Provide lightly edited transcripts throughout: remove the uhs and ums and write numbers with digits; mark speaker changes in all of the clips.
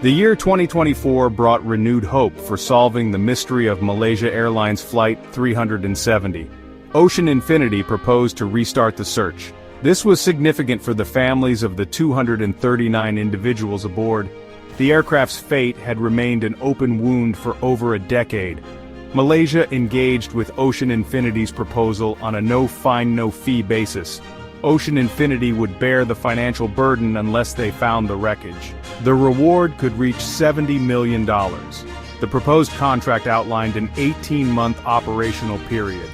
Speaker 1: The year 2024 brought renewed hope for solving the mystery of Malaysia Airlines Flight 370. Ocean Infinity proposed to restart the search. This was significant for the families of the 239 individuals aboard. The aircraft's fate had remained an open wound for over a decade. Malaysia engaged with Ocean Infinity's proposal on a no-fine, no-fee basis. Ocean Infinity would bear the financial burden unless they found the wreckage. The reward could reach $70 million. The proposed contract outlined an 18-month operational period.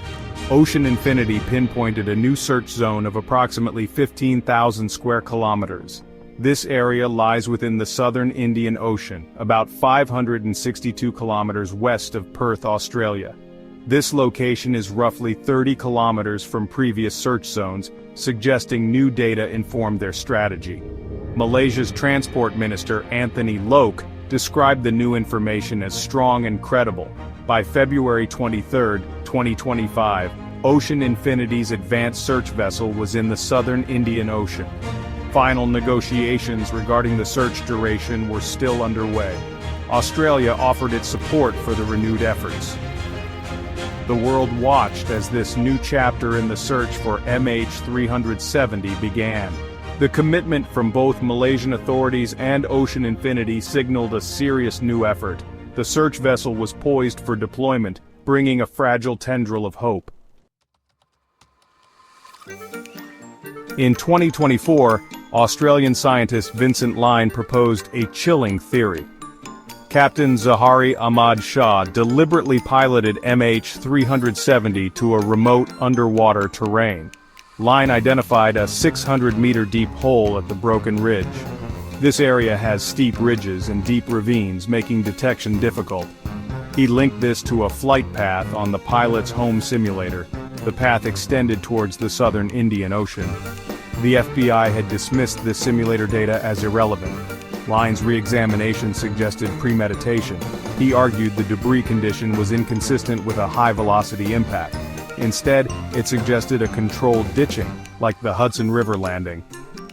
Speaker 1: Ocean Infinity pinpointed a new search zone of approximately 15,000 square kilometers. This area lies within the southern Indian Ocean, about 562 kilometers west of Perth, Australia. This location is roughly 30 kilometers from previous search zones, suggesting new data informed their strategy. Malaysia's Transport Minister Anthony Loke described the new information as strong and credible. By February 23, 2025, Ocean Infinity's advanced search vessel was in the southern Indian Ocean. Final negotiations regarding the search duration were still underway. Australia offered its support for the renewed efforts. The world watched as this new chapter in the search for MH370 began. The commitment from both Malaysian authorities and Ocean Infinity signaled a serious new effort. The search vessel was poised for deployment, bringing a fragile tendril of hope. In 2024, Australian scientist Vincent Line proposed a chilling theory. Captain Zahari Ahmad Shah deliberately piloted MH370 to a remote underwater terrain. Line identified a 600-meter-deep hole at the Broken Ridge. This area has steep ridges and deep ravines, making detection difficult. He linked this to a flight path on the pilot's home simulator. The path extended towards the southern Indian Ocean. The FBI had dismissed this simulator data as irrelevant. Line's re-examination suggested premeditation. He argued the debris condition was inconsistent with a high-velocity impact. Instead, it suggested a controlled ditching, like the Hudson River landing.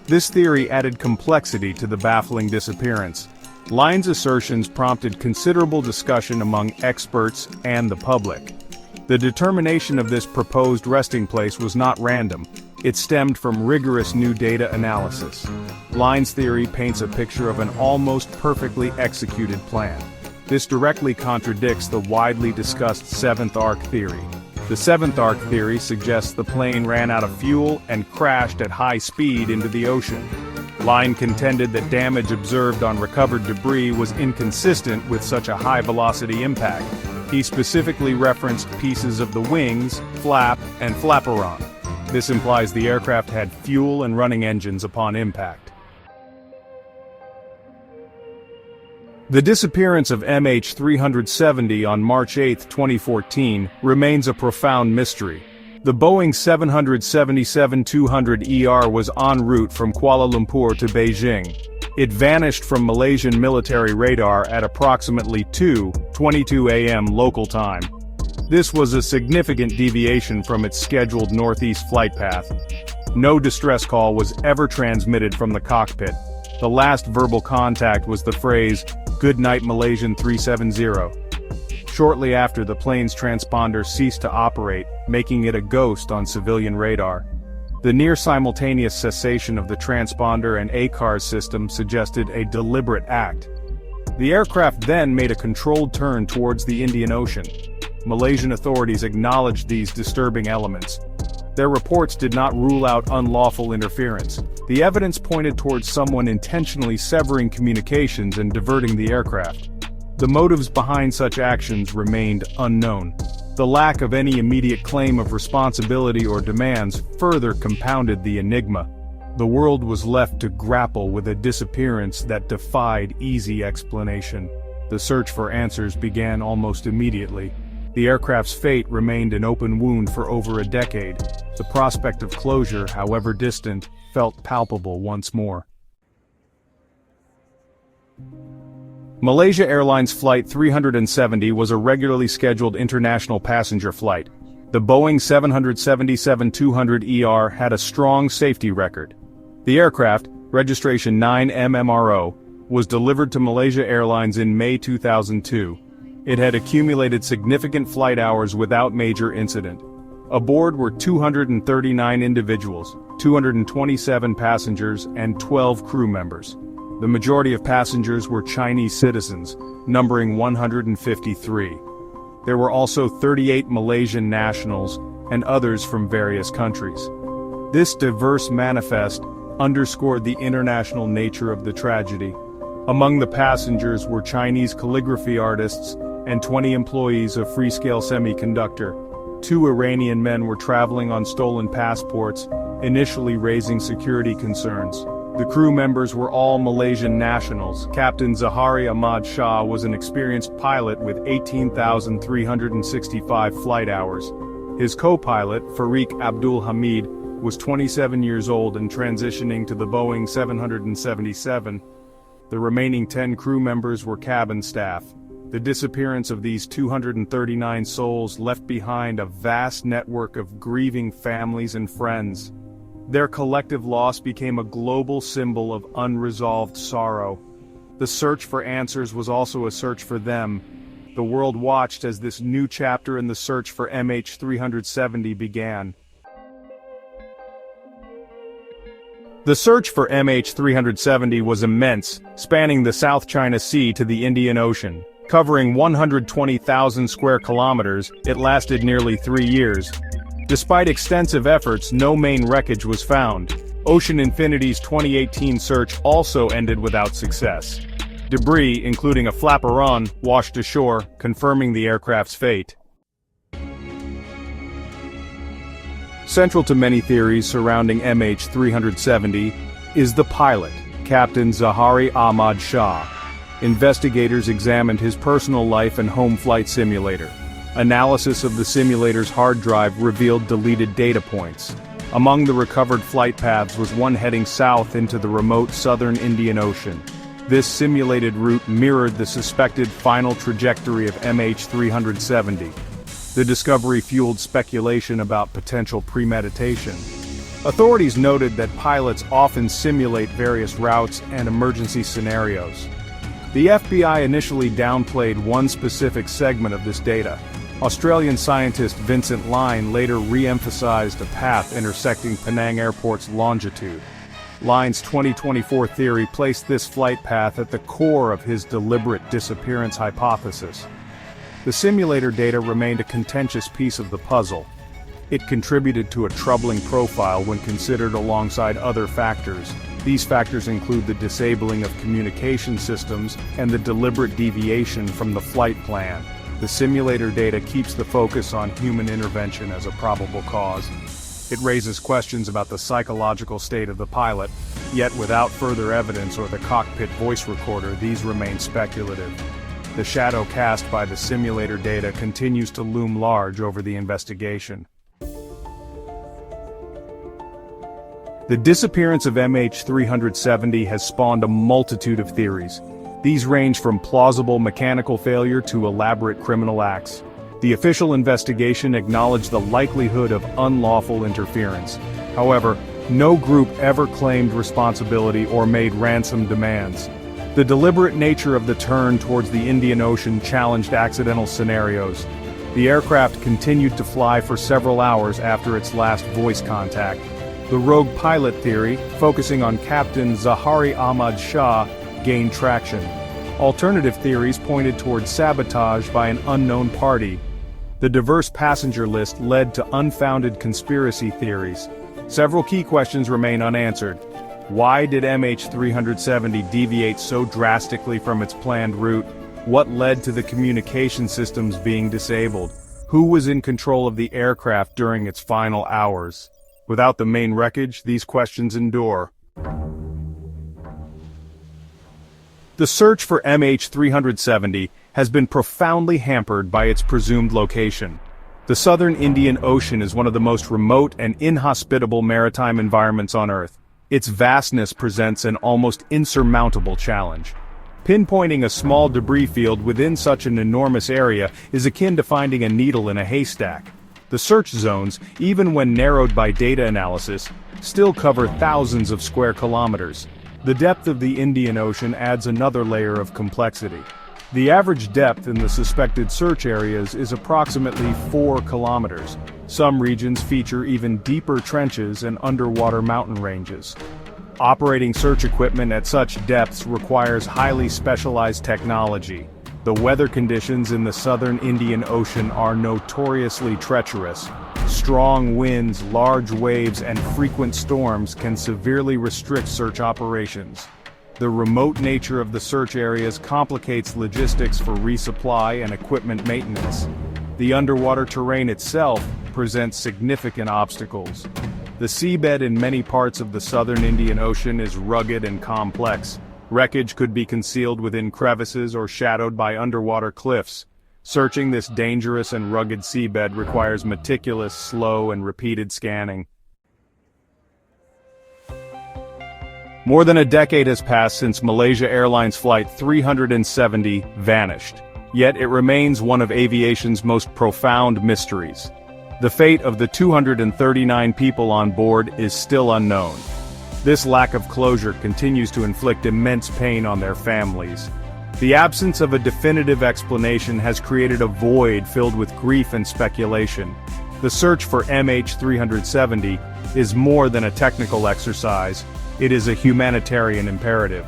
Speaker 1: This theory added complexity to the baffling disappearance. Line's assertions prompted considerable discussion among experts and the public. The determination of this proposed resting place was not random. It stemmed from rigorous new data analysis. Line's theory paints a picture of an almost perfectly executed plan. This directly contradicts the widely discussed seventh arc theory. The seventh arc theory suggests the plane ran out of fuel and crashed at high speed into the ocean. Line contended that damage observed on recovered debris was inconsistent with such a high-velocity impact. He specifically referenced pieces of the wings, flap, and flaperon. This implies the aircraft had fuel and running engines upon impact. The disappearance of MH370 on March 8, 2014, remains a profound mystery. The Boeing 777-200ER was en route from Kuala Lumpur to Beijing. It vanished from Malaysian military radar at approximately 2:22 a.m. local time. This was a significant deviation from its scheduled northeast flight path. No distress call was ever transmitted from the cockpit. The last verbal contact was the phrase, "Good night Malaysian 370." Shortly after, the plane's transponder ceased to operate, making it a ghost on civilian radar. The near-simultaneous cessation of the transponder and ACARS system suggested a deliberate act. The aircraft then made a controlled turn towards the Indian Ocean. Malaysian authorities acknowledged these disturbing elements. Their reports did not rule out unlawful interference. The evidence pointed towards someone intentionally severing communications and diverting the aircraft. The motives behind such actions remained unknown. The lack of any immediate claim of responsibility or demands further compounded the enigma. The world was left to grapple with a disappearance that defied easy explanation. The search for answers began almost immediately. The aircraft's fate remained an open wound for over a decade. The prospect of closure, however distant, felt palpable once more. Malaysia Airlines Flight 370 was a regularly scheduled international passenger flight. The Boeing 777-200ER had a strong safety record. The aircraft, registration 9MMRO, was delivered to Malaysia Airlines in May 2002. It had accumulated significant flight hours without major incident. Aboard were 239 individuals, 227 passengers, and 12 crew members. The majority of passengers were Chinese citizens, numbering 153. There were also 38 Malaysian nationals, and others from various countries. This diverse manifest underscored the international nature of the tragedy. Among the passengers were Chinese calligraphy artists and 20 employees of Freescale Semiconductor. 2 Iranian men were traveling on stolen passports, initially raising security concerns. The crew members were all Malaysian nationals. Captain Zahari Ahmad Shah was an experienced pilot with 18,365 flight hours. His co-pilot, Fariq Abdul Hamid, was 27 years old and transitioning to the Boeing 777. The remaining 10 crew members were cabin staff. The disappearance of these 239 souls left behind a vast network of grieving families and friends. Their collective loss became a global symbol of unresolved sorrow. The search for answers was also a search for them. The world watched as this new chapter in the search for MH370 began. The search for MH370 was immense, spanning the South China Sea to the Indian Ocean. Covering 120,000 square kilometers, it lasted nearly 3 years. Despite extensive efforts, no main wreckage was found. Ocean Infinity's 2018 search also ended without success. Debris, including a flaperon, washed ashore, confirming the aircraft's fate. Central to many theories surrounding MH370 is the pilot, Captain Zahari Ahmad Shah. Investigators examined his personal life and home flight simulator. Analysis of the simulator's hard drive revealed deleted data points. Among the recovered flight paths was one heading south into the remote southern Indian Ocean. This simulated route mirrored the suspected final trajectory of MH370. The discovery fueled speculation about potential premeditation. Authorities noted that pilots often simulate various routes and emergency scenarios. The FBI initially downplayed one specific segment of this data. Australian scientist Vincent Line later re-emphasized a path intersecting Penang Airport's longitude. Line's 2024 theory placed this flight path at the core of his deliberate disappearance hypothesis. The simulator data remained a contentious piece of the puzzle. It contributed to a troubling profile when considered alongside other factors. These factors include the disabling of communication systems and the deliberate deviation from the flight plan. The simulator data keeps the focus on human intervention as a probable cause. It raises questions about the psychological state of the pilot, yet without further evidence or the cockpit voice recorder, these remain speculative. The shadow cast by the simulator data continues to loom large over the investigation. The disappearance of MH370 has spawned a multitude of theories. These range from plausible mechanical failure to elaborate criminal acts. The official investigation acknowledged the likelihood of unlawful interference. However, no group ever claimed responsibility or made ransom demands. The deliberate nature of the turn towards the Indian Ocean challenged accidental scenarios. The aircraft continued to fly for several hours after its last voice contact. The rogue pilot theory, focusing on Captain Zahari Ahmad Shah, gained traction. Alternative theories pointed towards sabotage by an unknown party. The diverse passenger list led to unfounded conspiracy theories. Several key questions remain unanswered. Why did MH370 deviate so drastically from its planned route? What led to the communication systems being disabled? Who was in control of the aircraft during its final hours? Without the main wreckage, these questions endure. The search for MH370 has been profoundly hampered by its presumed location. The southern Indian Ocean is one of the most remote and inhospitable maritime environments on Earth. Its vastness presents an almost insurmountable challenge. Pinpointing a small debris field within such an enormous area is akin to finding a needle in a haystack. The search zones, even when narrowed by data analysis, still cover thousands of square kilometers. The depth of the Indian Ocean adds another layer of complexity. The average depth in the suspected search areas is approximately 4 kilometers. Some regions feature even deeper trenches and underwater mountain ranges. Operating search equipment at such depths requires highly specialized technology. The weather conditions in the southern Indian Ocean are notoriously treacherous. Strong winds, large waves, and frequent storms can severely restrict search operations. The remote nature of the search areas complicates logistics for resupply and equipment maintenance. The underwater terrain itself presents significant obstacles. The seabed in many parts of the southern Indian Ocean is rugged and complex. Wreckage could be concealed within crevices or shadowed by underwater cliffs. Searching this dangerous and rugged seabed requires meticulous, slow, and repeated scanning. More than a decade has passed since Malaysia Airlines Flight 370 vanished, yet it remains one of aviation's most profound mysteries. The fate of the 239 people on board is still unknown. This lack of closure continues to inflict immense pain on their families. The absence of a definitive explanation has created a void filled with grief and speculation. The search for MH370 is more than a technical exercise. It is a humanitarian imperative.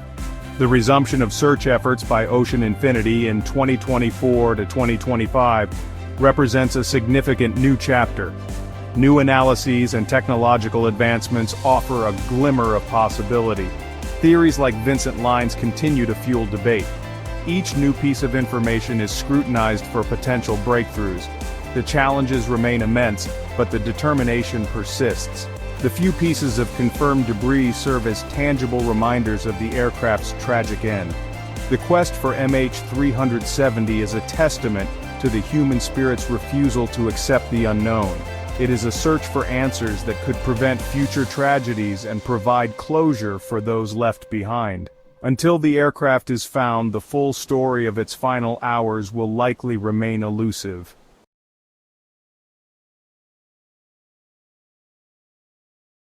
Speaker 1: The resumption of search efforts by Ocean Infinity in 2024 to 2025 represents a significant new chapter. New analyses and technological advancements offer a glimmer of possibility. Theories like Vincent Line's continue to fuel debate. Each new piece of information is scrutinized for potential breakthroughs. The challenges remain immense, but the determination persists. The few pieces of confirmed debris serve as tangible reminders of the aircraft's tragic end. The quest for MH370 is a testament to the human spirit's refusal to accept the unknown. It is a search for answers that could prevent future tragedies and provide closure for those left behind. Until the aircraft is found, the full story of its final hours will likely remain elusive.